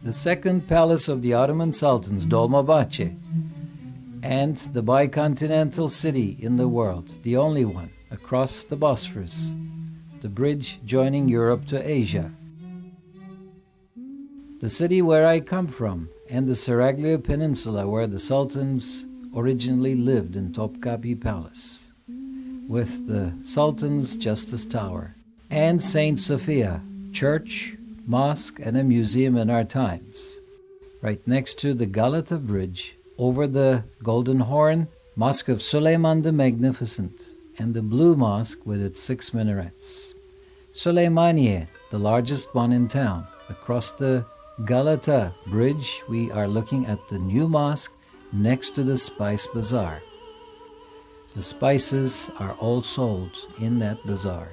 the second palace of the Ottoman Sultans, Dolmabahce, and the bicontinental city in the world, the only one across the Bosphorus, the bridge joining Europe to Asia. The city where I come from, and the Seraglio Peninsula where the Sultans originally lived in Topkapı Palace, with the Sultan's Justice Tower, and St Sophia, church, mosque, and a museum in our times, right next to the Galata Bridge, over the Golden Horn, Mosque of Suleiman the Magnificent, and the Blue Mosque with its 6 minarets. Süleymaniye, the largest one in town. Across the Galata Bridge, we are looking at the new mosque next to the Spice Bazaar. The spices are all sold in that bazaar.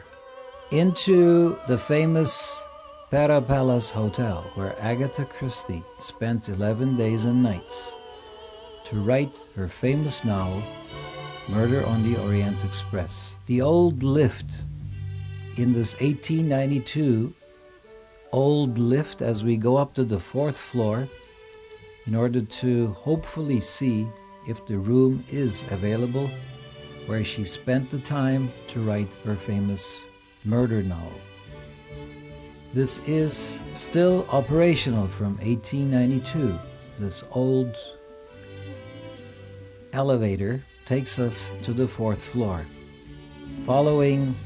Into the famous Pera Palace Hotel, where Agatha Christie spent 11 days and nights to write her famous novel, Murder on the Orient Express. The old lift in this 1892 old lift as we go up to the 4th floor in order to hopefully see if the room is available where she spent the time to write her famous murder novel. This is still operational from 1892. This old elevator takes us to the 4th floor. Following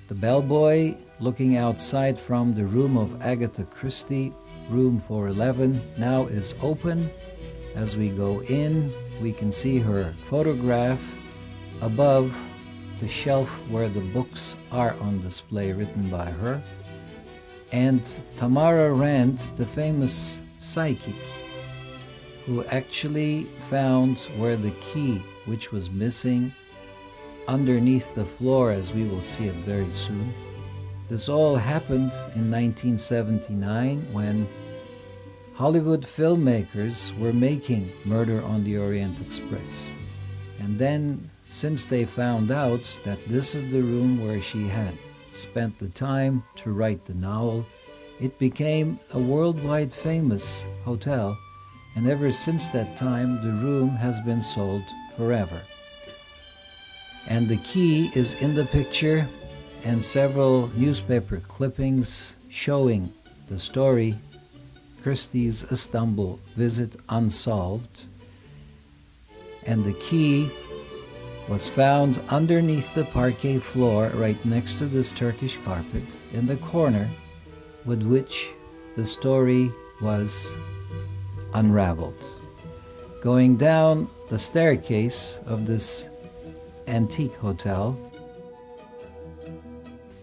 the bellboy, looking outside from the room of Agatha Christie, room 411 now is open. As we go in, we can see her photograph above the shelf where the books are on display written by her. And Tamara Rand, the famous psychic, who actually found where the key, which was missing, underneath the floor, as we will see it very soon. This all happened in 1979 when Hollywood filmmakers were making Murder on the Orient Express. And then, since they found out that this is the room where she had spent the time to write the novel, it became a worldwide famous hotel, and ever since that time the room has been sold forever. And the key is in the picture, and several newspaper clippings showing the story, Christie's Istanbul visit unsolved. And the key was found underneath the parquet floor right next to this Turkish carpet in the corner with which the story was unraveled. Going down the staircase of this antique hotel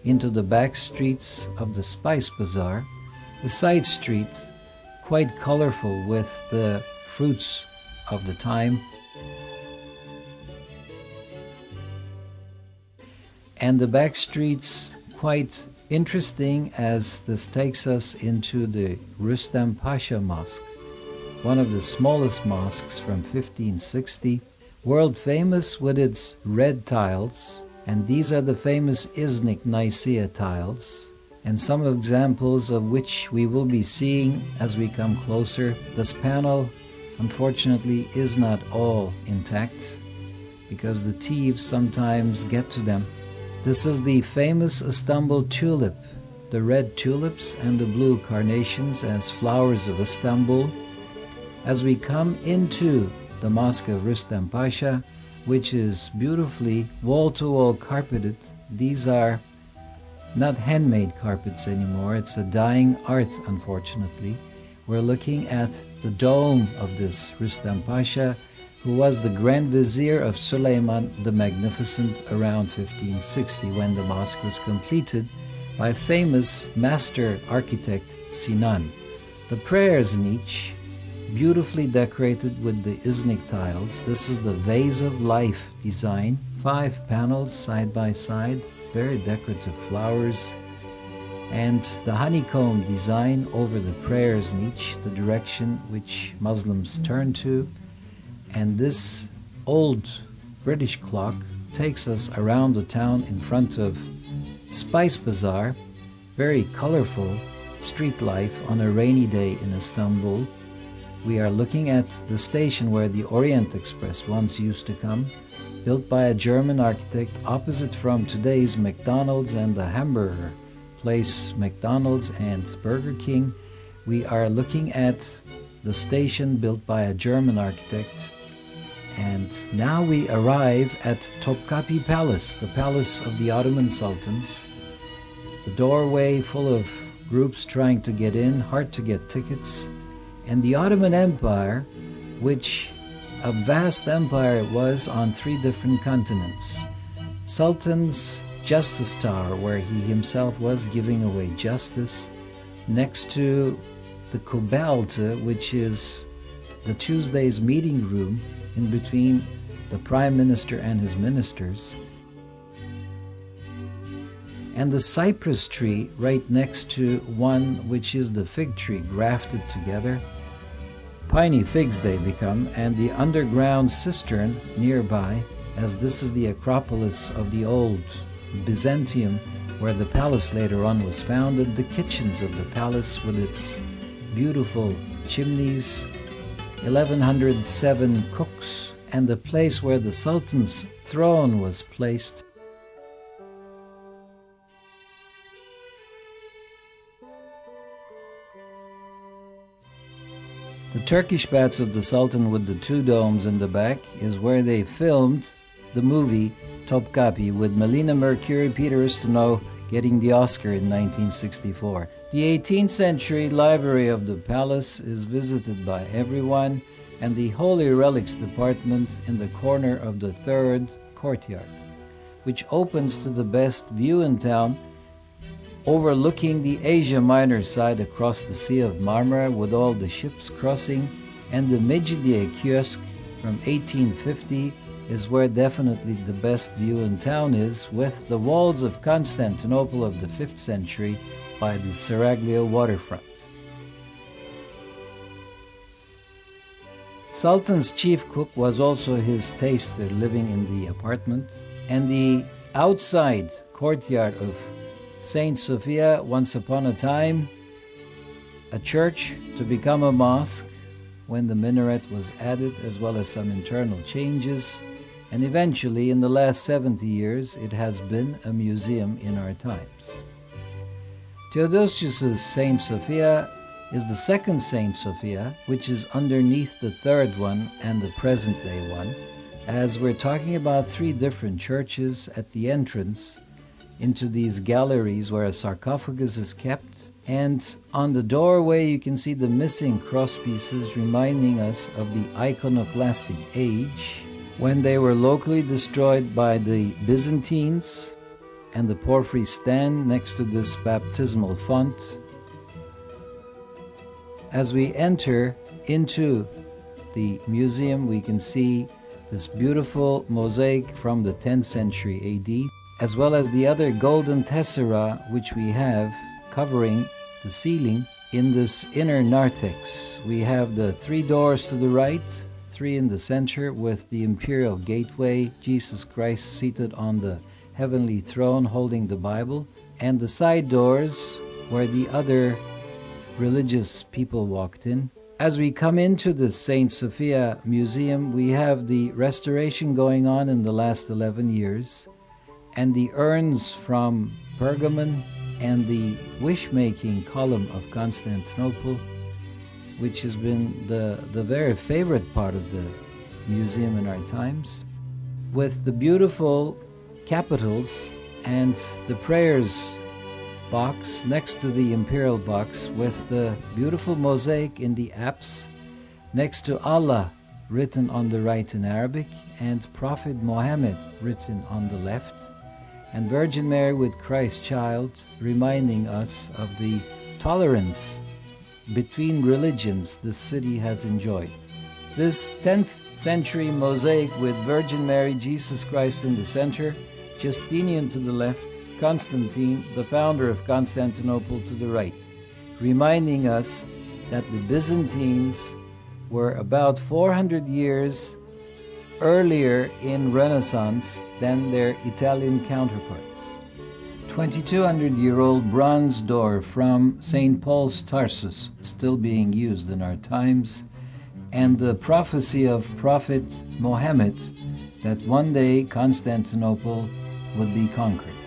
into the back streets of the Spice Bazaar, the side street quite colorful with the fruits of the time, and the back streets quite interesting as this takes us into the Rüstem Pasha Mosque, one of the smallest mosques from 1560, world famous with its red tiles, and these are the famous Iznik Nicaea tiles, and some examples of which we will be seeing as we come closer. This panel, unfortunately, is not all intact because the thieves sometimes get to them. This is the famous Istanbul Tulip, the red tulips and the blue carnations as flowers of Istanbul. As we come into the Mosque of Rüstem Pasha, which is beautifully wall-to-wall carpeted, these are not handmade carpets anymore, it's a dying art, unfortunately. We're looking at the dome of this Rüstem Pasha, who was the Grand Vizier of Suleiman the Magnificent around 1560 when the mosque was completed by famous master architect Sinan. The prayers niche, beautifully decorated with the Iznik tiles. This is the Vase of Life design, 5 panels side by side, very decorative flowers, and the honeycomb design over the prayers niche, the direction which Muslims turn to. And this old British clock takes us around the town in front of Spice Bazaar, very colorful street life on a rainy day in Istanbul. We are looking at the station where the Orient Express once used to come, built by a German architect opposite from today's McDonald's and the hamburger place McDonald's and Burger King. We are looking at the station built by a German architect. And now we arrive at Topkapı Palace, the palace of the Ottoman Sultans. The doorway full of groups trying to get in, hard to get tickets. And the Ottoman Empire, which a vast empire it was on 3 different continents. Sultan's Justice Tower, where he himself was giving away justice, next to the Kubelte, which is the Tuesday's meeting room in between the Prime Minister and his ministers, and the cypress tree right next to one which is the fig tree grafted together. Piney figs they become, and the underground cistern nearby, as this is the Acropolis of the old Byzantium, where the palace later on was founded, the kitchens of the palace with its beautiful chimneys, 1107 cooks, and the place where the Sultan's throne was placed. The Turkish baths of the Sultan with the 2 domes in the back is where they filmed the movie Topkapı with Melina Mercouri, Peter Ustinov getting the Oscar in 1964. The 18th century library of the palace is visited by everyone, and the Holy Relics department in the corner of the 3rd courtyard, which opens to the best view in town, overlooking the Asia Minor side across the Sea of Marmara with all the ships crossing, and the Mecidiye kiosk from 1850 is where definitely the best view in town is, with the walls of Constantinople of the 5th century by the Seraglio waterfront. Sultan's chief cook was also his taster living in the apartment, and the outside courtyard of St Sophia, once upon a time a church to become a mosque when the minaret was added, as well as some internal changes, and eventually in the last 70 years it has been a museum in our times. Theodosius's St Sophia is the 2nd St Sophia, which is underneath the 3rd one and the present-day one, as we're talking about 3 different churches at the entrance into these galleries where a sarcophagus is kept, and on the doorway you can see the missing cross pieces, reminding us of the iconoclastic age when they were locally destroyed by the Byzantines, and the porphyry stand next to this baptismal font. As we enter into the museum, we can see this beautiful mosaic from the 10th century AD, as well as the other golden tessera which we have covering the ceiling in this inner narthex. We have the 3 doors to the right, 3 in the center with the imperial gateway, Jesus Christ seated on the heavenly throne holding the Bible, and the side doors where the other religious people walked in. As we come into the St. Sophia Museum, we have the restoration going on in the last 11 years, and the urns from Pergamon and the wish-making column of Constantinople, which has been the very favorite part of the museum in our times, with the beautiful capitals and the prayers box next to the imperial box, with the beautiful mosaic in the apse next to Allah written on the right in Arabic and Prophet Muhammad written on the left, and Virgin Mary with Christ child, reminding us of the tolerance between religions this city has enjoyed. This 10th century mosaic with Virgin Mary, Jesus Christ in the center, Justinian to the left, Constantine, the founder of Constantinople, to the right, reminding us that the Byzantines were about 400 years earlier in Renaissance than their Italian counterparts. 2,200-year-old bronze door from St. Paul's Tarsus, still being used in our times, and the prophecy of Prophet Mohammed that one day Constantinople would be conquered.